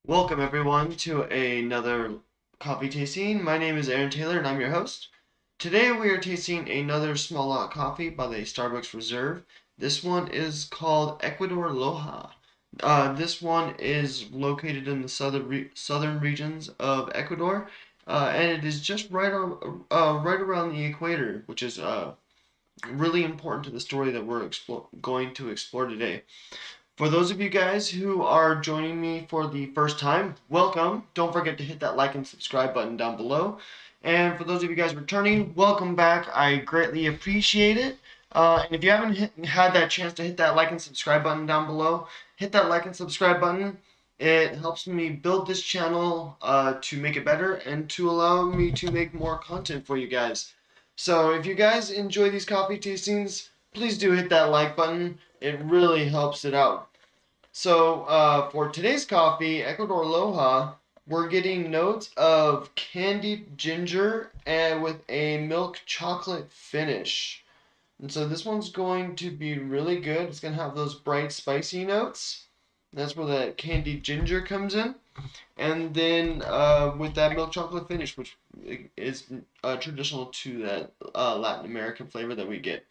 Welcome everyone to another coffee tasting. My name is Aaron Taylor and I'm your host. Today we are tasting another small lot coffee by the Starbucks Reserve. This one is called Ecuador Loja. This one is located in the southern regions of Ecuador, and it is just right around the equator, which is really important to the story that we're going to explore today. For those of you guys who are joining me for the first time, welcome. Don't forget to hit that like and subscribe button down below. And for those of you guys returning, welcome back. I greatly appreciate it. And if you haven't had that chance to hit that like and subscribe button down below, hit that like and subscribe button. It helps me build this channel to make it better and to allow me to make more content for you guys. So if you guys enjoy these coffee tastings, please do hit that like button. It really helps it out. So for today's coffee, Ecuador Loja, we're getting notes of candied ginger and with a milk chocolate finish. And so this one's going to be really good. It's going to have those bright spicy notes. That's where that candied ginger comes in. And then with that milk chocolate finish, which is traditional to that Latin American flavor that we get.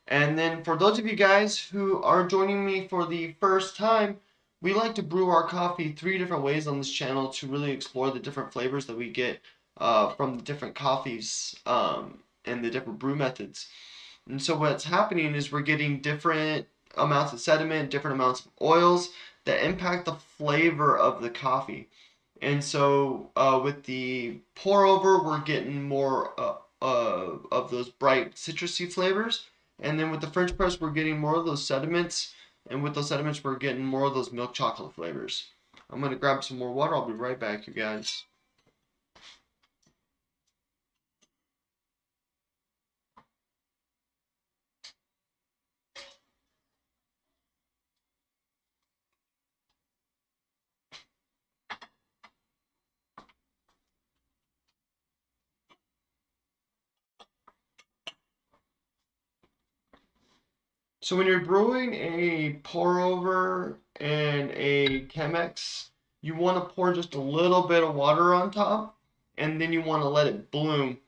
And then for those of you guys who are joining me for the first time, we like to brew our coffee 3 different ways on this channel to really explore the different flavors that we get from the different coffees and the different brew methods. And so what's happening is we're getting different amounts of sediment, different amounts of oils that impact the flavor of the coffee. And so with the pour over, we're getting more of those bright citrusy flavors. And then with the French press, we're getting more of those sediments. And with those sediments, we're getting more of those milk chocolate flavors. I'm going to grab some more water. I'll be right back, you guys. So when you're brewing a pour over and a Chemex, you want to pour just a little bit of water on top, and then you want to let it bloom.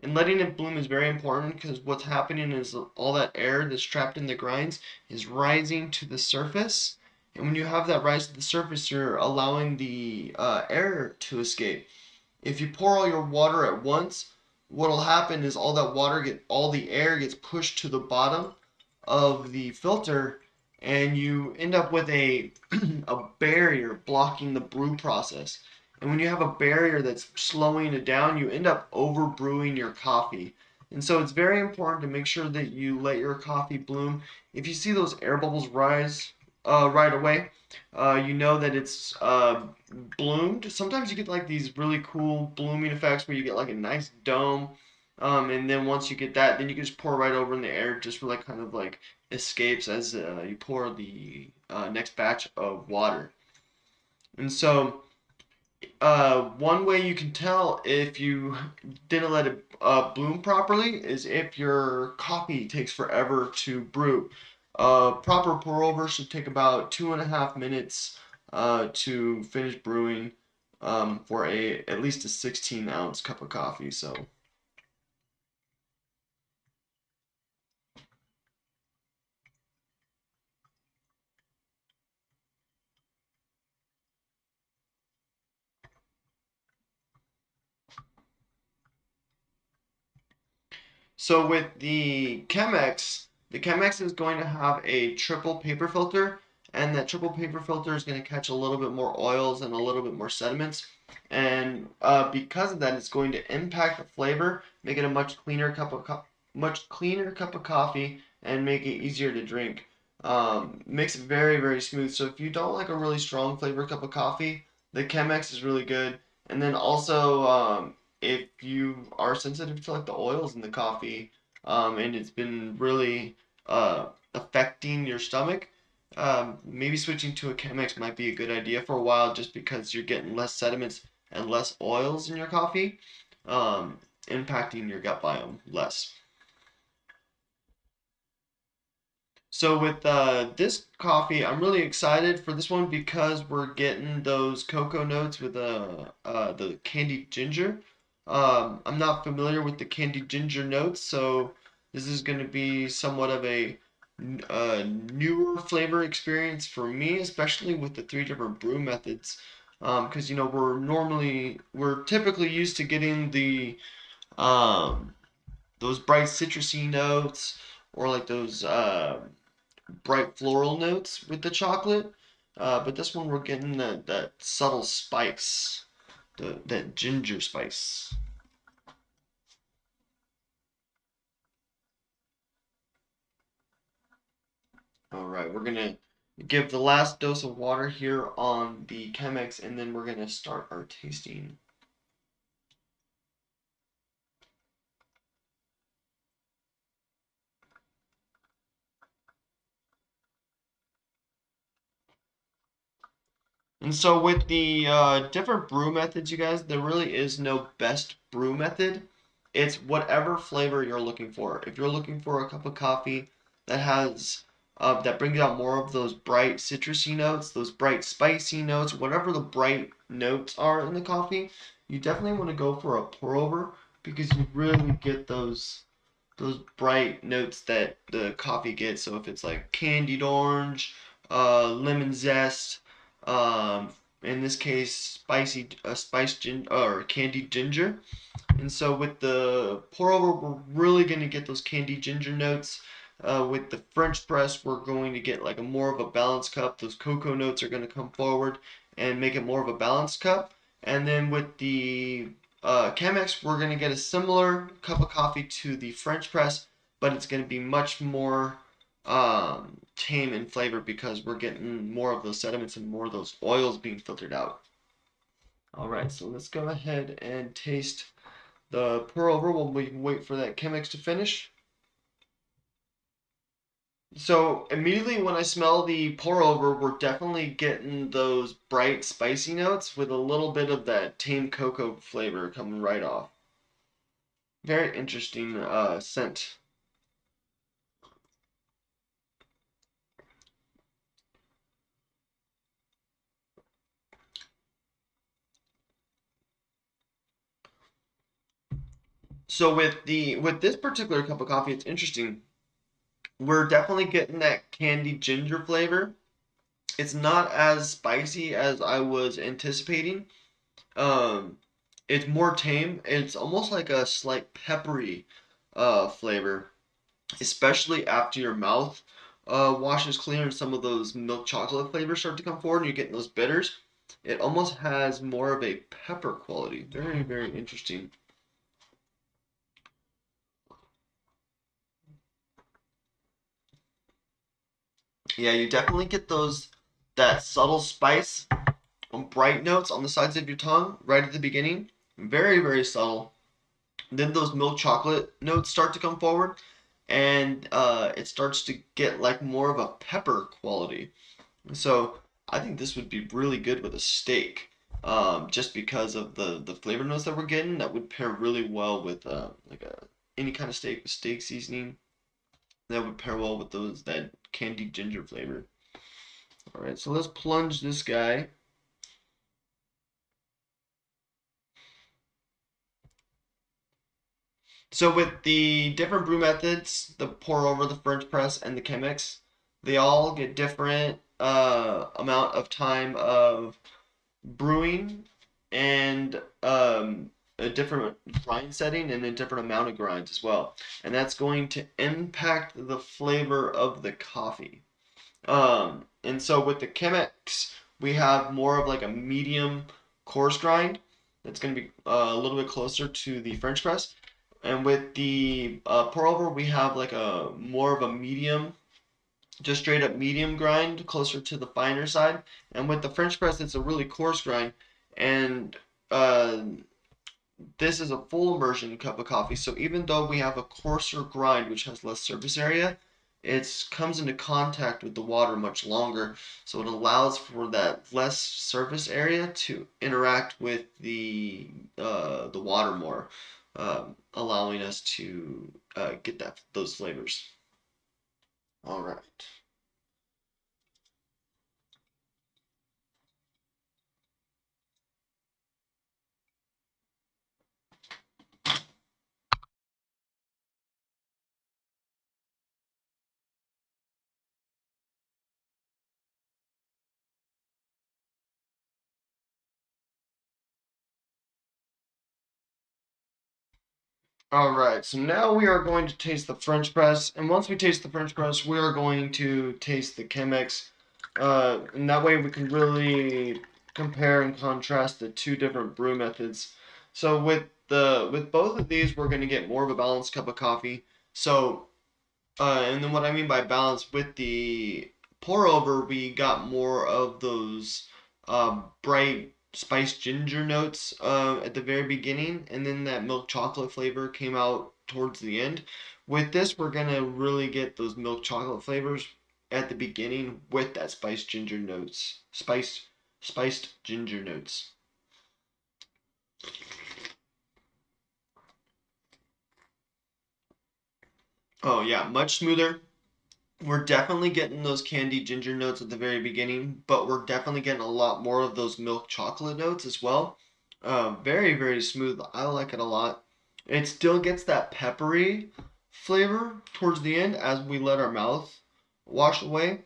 And letting it bloom is very important because what's happening is all that air that's trapped in the grinds is rising to the surface. And when you have that rise to the surface, you're allowing the air to escape. If you pour all your water at once, what'll happen is all the air gets pushed to the bottom of the filter, and you end up with a a barrier blocking the brew process. And when you have a barrier that's slowing it down, you end up over brewing your coffee. And so it's very important to make sure that you let your coffee bloom. If you see those air bubbles rise right away, you know that it's bloomed. Sometimes you get like these really cool blooming effects where you get like a nice dome. And then once you get that, then you can just pour right over in the air just for like kind of like escapes as you pour the next batch of water. And so one way you can tell if you didn't let it bloom properly is if your coffee takes forever to brew. Proper pour over should take about 2.5 minutes to finish brewing for a at least a 16-ounce cup of coffee. So with the Chemex is going to have a triple paper filter, and that triple paper filter is going to catch a little bit more oils and a little bit more sediments. And because of that, it's going to impact the flavor, make it a much cleaner cup of coffee, and make it easier to drink. Makes it very, very smooth. So if you don't like a really strong flavor cup of coffee, the Chemex is really good. And then also, if you are sensitive to like the oils in the coffee, and it's been really affecting your stomach, maybe switching to a Chemex might be a good idea for a while, just because you're getting less sediments and less oils in your coffee, impacting your gut biome less. So with this coffee, I'm really excited for this one because we're getting those cocoa notes with the candied ginger. I'm not familiar with the candied ginger notes, so this is going to be somewhat of a newer flavor experience for me, especially with the three different brew methods. Because you know we're typically used to getting the um, those bright citrusy notes or like those bright floral notes with the chocolate. But this one we're getting that subtle spice, that ginger spice. All right, we're gonna give the last dose of water here on the Chemex, and then we're gonna start our tasting. And so with the different brew methods, you guys, there really is no best brew method. It's whatever flavor you're looking for. If you're looking for a cup of coffee that has that brings out more of those bright citrusy notes, those bright spicy notes, whatever the bright notes are in the coffee, you definitely want to go for a pour over because you really get those bright notes that the coffee gets. So if it's like candied orange, lemon zest, um, in this case, spiced or candied ginger. And so with the pour over, we're really going to get those candied ginger notes. With the French press, we're going to get like a more of a balanced cup. Those cocoa notes are going to come forward and make it more of a balanced cup. And then with the Chemex, we're going to get a similar cup of coffee to the French press, but it's going to be much more tame in flavor because we're getting more of those sediments and more of those oils being filtered out. All right, so let's go ahead and taste the pour over while we wait for that Chemex to finish. So immediately when I smell the pour over, we're definitely getting those bright spicy notes with a little bit of that tame cocoa flavor coming right off. Very interesting scent. So with this particular cup of coffee, it's interesting. We're definitely getting that candy ginger flavor. It's not as spicy as I was anticipating. Um, it's more tame. It's almost like a slight peppery flavor, especially after your mouth washes clear and some of those milk chocolate flavors start to come forward and you're getting those bitters. It almost has more of a pepper quality. Very, very interesting. Yeah, you definitely get those that subtle spice on bright notes on the sides of your tongue right at the beginning. Very, very subtle. Then those milk chocolate notes start to come forward, and it starts to get like more of a pepper quality. So I think this would be really good with a steak, just because of the flavor notes that we're getting. That would pair really well with like a any kind of steak with steak seasoning. That would pair well with those that candied ginger flavor. All right, so let's plunge this guy. So with the different brew methods, the pour over, the French press, and the Chemex, they all get different amount of time of brewing and a different grind setting and a different amount of grinds as well. And that's going to impact the flavor of the coffee. And so with the Chemex, we have more of like a medium coarse grind that's going to be a little bit closer to the French press. And with the pour over, we have like a more of a medium, just straight up medium grind, closer to the finer side. And with the French press, it's a really coarse grind. And uh, this is a full immersion cup of coffee. So even though we have a coarser grind, which has less surface area, it comes into contact with the water much longer. So it allows for that less surface area to interact with the water more, allowing us to get those flavors. All right. All right, so now we are going to taste the French press, and once we taste the French press, we are going to taste the Chemex, and that way we can really compare and contrast the two different brew methods. So with both of these, we're going to get more of a balanced cup of coffee. So and then what I mean by balance with the pour over, we got more of those bright spiced ginger notes at the very beginning, and then that milk chocolate flavor came out towards the end. With this, we're gonna really get those milk chocolate flavors at the beginning with that spiced ginger notes, spiced ginger notes. Oh yeah, much smoother. We're definitely getting those candy ginger notes at the very beginning, but we're definitely getting a lot more of those milk chocolate notes as well. Very, very smooth. I like it a lot. It still gets that peppery flavor towards the end as we let our mouth wash away.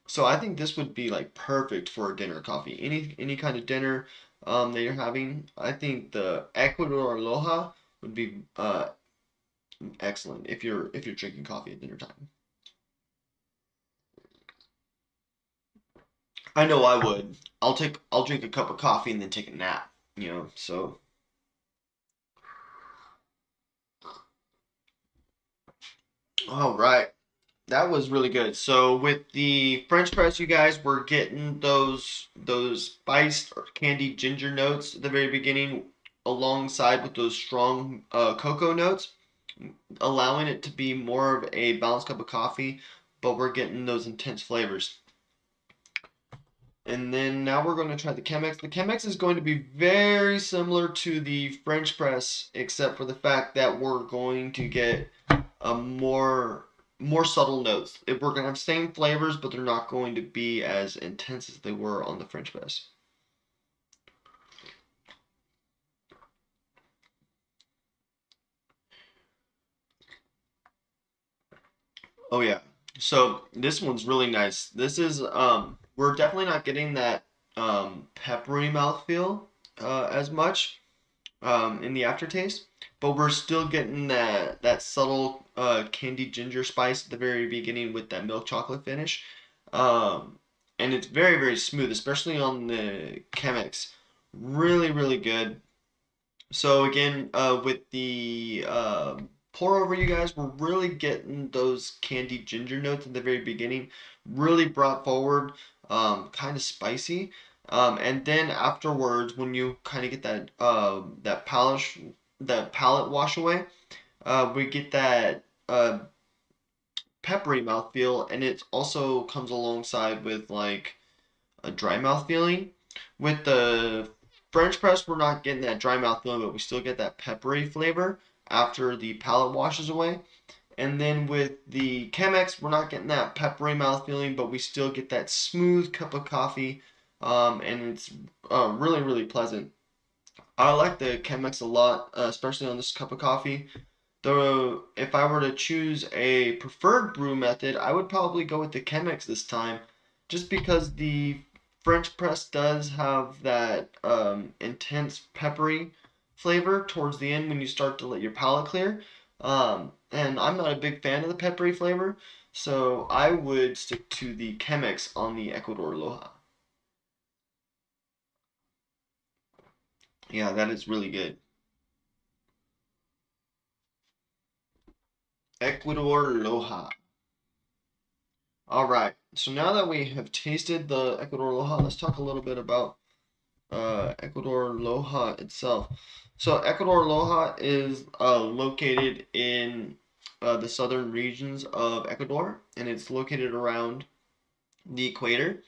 So I think this would be like perfect for a dinner coffee. Any kind of dinner that you're having, I think the Ecuador Loja would be excellent if you're drinking coffee at dinner time. I know I would. I'll drink a cup of coffee and then take a nap, So, all right. That was really good. So with the French press, you guys were getting those spiced or candied ginger notes at the very beginning, alongside with those strong cocoa notes, allowing it to be more of a balanced cup of coffee, but we're getting those intense flavors. And then now we're going to try the Chemex. The Chemex is going to be very similar to the French press, except for the fact that we're going to get a more subtle notes. We're going to have same flavors, but they're not going to be as intense as they were on the French press. Oh yeah. So this one's really nice. This is we're definitely not getting that peppery mouthfeel as much in the aftertaste, but we're still getting that subtle candied ginger spice at the very beginning with that milk chocolate finish, and it's very very smooth, especially on the Chemex. Really really good. So again, with the pour over, you guys, we're really getting those candied ginger notes at the very beginning, really brought forward, kind of spicy. And then afterwards, when you kind of get that palate wash away, we get that peppery mouthfeel, and it also comes alongside with like a dry mouth feeling. With the French press, we're not getting that dry mouth feeling, but we still get that peppery flavor after the palate washes away. And then with the Chemex, we're not getting that peppery mouth feeling, but we still get that smooth cup of coffee, and it's really, really pleasant. I like the Chemex a lot, especially on this cup of coffee. Though, if I were to choose a preferred brew method, I would probably go with the Chemex this time, just because the French press does have that intense peppery flavor towards the end when you start to let your palate clear. And I'm not a big fan of the peppery flavor, so I would stick to the Chemex on the Ecuador Loja. Yeah, that is really good. Ecuador Loja. All right. So now that we have tasted the Ecuador Loja, let's talk a little bit about Ecuador Loja itself. So Ecuador Loja is located in the southern regions of Ecuador, and it's located around the equator.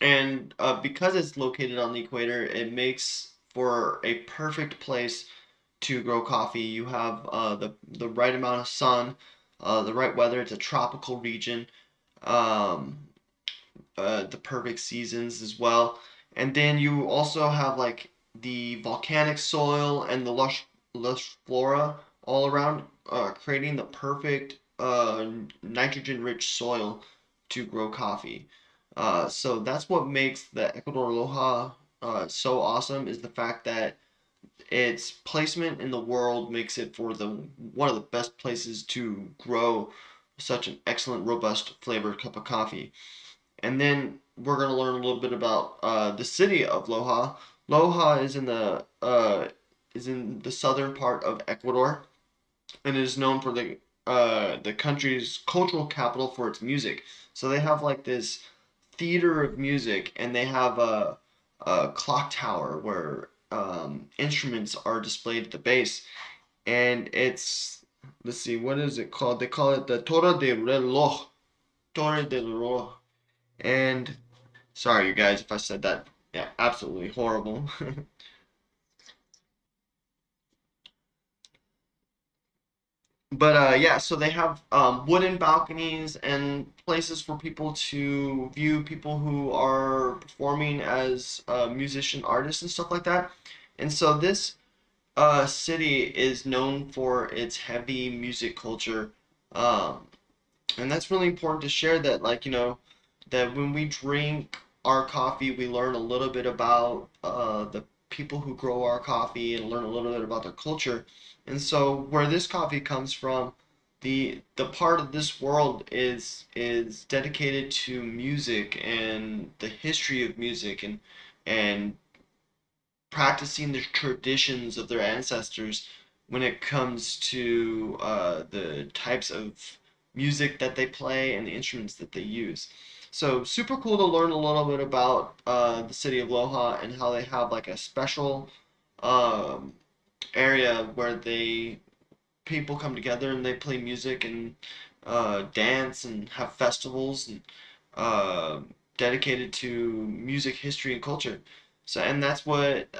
And because it's located on the equator, it makes for a perfect place to grow coffee. You have the right amount of sun, the right weather. It's a tropical region. Um, the perfect seasons as well. And then you also have like the volcanic soil and the lush flora all around, creating the perfect nitrogen-rich soil to grow coffee. So that's what makes the Ecuador Loja so awesome is the fact that its placement in the world makes it for the one of the best places to grow such an excellent, robust flavored cup of coffee. And then we're going to learn a little bit about the city of Loja. Loja is in the southern part of Ecuador and is known for the country's cultural capital for its music. So they have like this theater of music, and they have a clock tower where instruments are displayed at the base, and it's let's see, what is it called? They call it the Torre de Reloj, and sorry, you guys, if I said that. Yeah, absolutely horrible. But yeah, so they have wooden balconies and places for people to view people who are performing as musician artists and stuff like that. And so this city is known for its heavy music culture. Um, and that's really important to share that, like, that when we drink our coffee, we learn a little bit about the people who grow our coffee and learn a little bit about their culture. And so where this coffee comes from, the part of this world is dedicated to music and the history of music and practicing the traditions of their ancestors when it comes to the types of music that they play and the instruments that they use. So super cool to learn a little bit about the city of Loja and how they have like a special um, area where they people come together and they play music and dance and have festivals and uh, dedicated to music history and culture. So, and that's what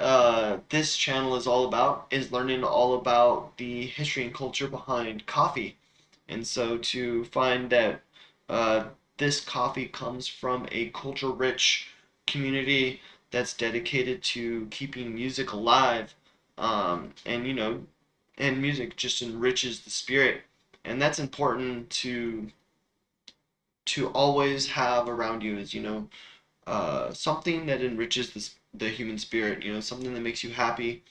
this channel is all about, is learning all about the history and culture behind coffee. And so to find that uh, this coffee comes from a culture-rich community that's dedicated to keeping music alive, and and music just enriches the spirit, and that's important to always have around you, is something that enriches the human spirit, something that makes you happy,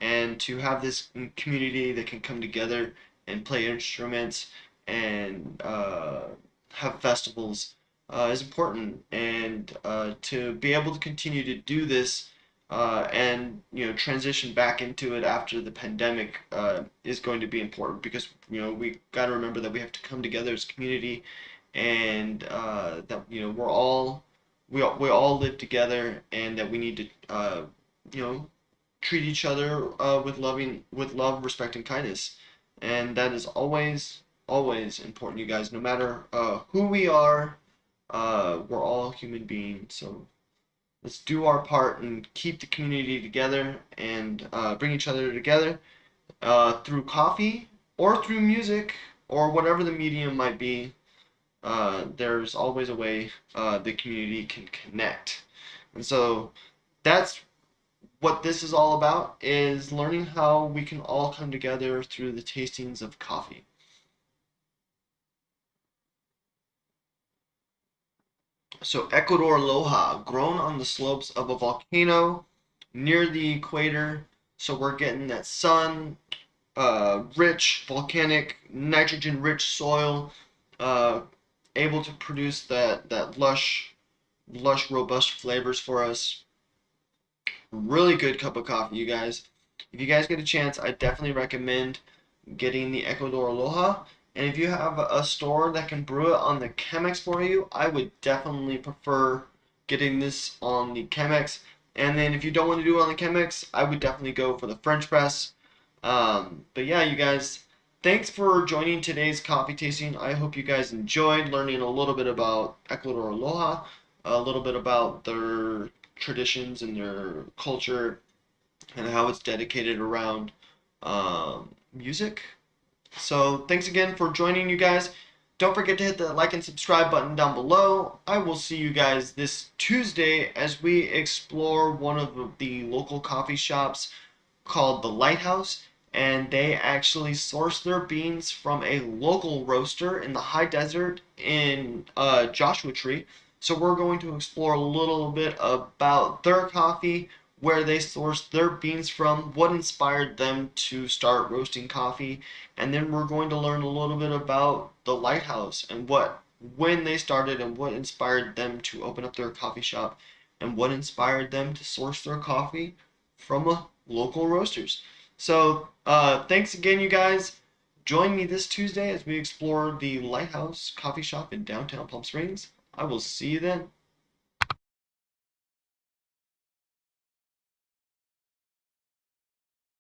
and to have this community that can come together and play instruments and have festivals is important, and to be able to continue to do this and transition back into it after the pandemic is going to be important, because we got to remember that we have to come together as a community, and that we all live together, and that we need to you know treat each other with love, respect, and kindness, and that is always important, you guys. No matter who we are, we're all human beings. So let's do our part and keep the community together and bring each other together through coffee or through music or whatever the medium might be. There's always a way the community can connect, and so that's what this is all about, is learning how we can all come together through the tastings of coffee. So Ecuador Loja, grown on the slopes of a volcano near the equator. So we're getting that sun, rich, volcanic, nitrogen-rich soil, uh, able to produce that lush, robust flavors for us. Really good cup of coffee, you guys. If you guys get a chance, I definitely recommend getting the Ecuador Aloha. And if you have a store that can brew it on the Chemex for you, I would definitely prefer getting this on the Chemex. And then if you don't want to do it on the Chemex, I would definitely go for the French press. But yeah, you guys, thanks for joining today's coffee tasting. I hope you guys enjoyed learning a little bit about Ecuador Aloha, a little bit about their traditions and their culture, and how it's dedicated around music. So thanks again for joining, you guys. Don't forget to hit the like and subscribe button down below. I will see you guys this Tuesday as we explore one of the local coffee shops called the Lighthouse, and they actually source their beans from a local roaster in the high desert in Joshua Tree. So we're going to explore a little bit about their coffee, where they sourced their beans from, what inspired them to start roasting coffee, and then we're going to learn a little bit about the Lighthouse and when they started and what inspired them to open up their coffee shop and what inspired them to source their coffee from a local roasters. So, thanks again, you guys. Join me this Tuesday as we explore the Lighthouse Coffee Shop in downtown Palm Springs. I will see you then.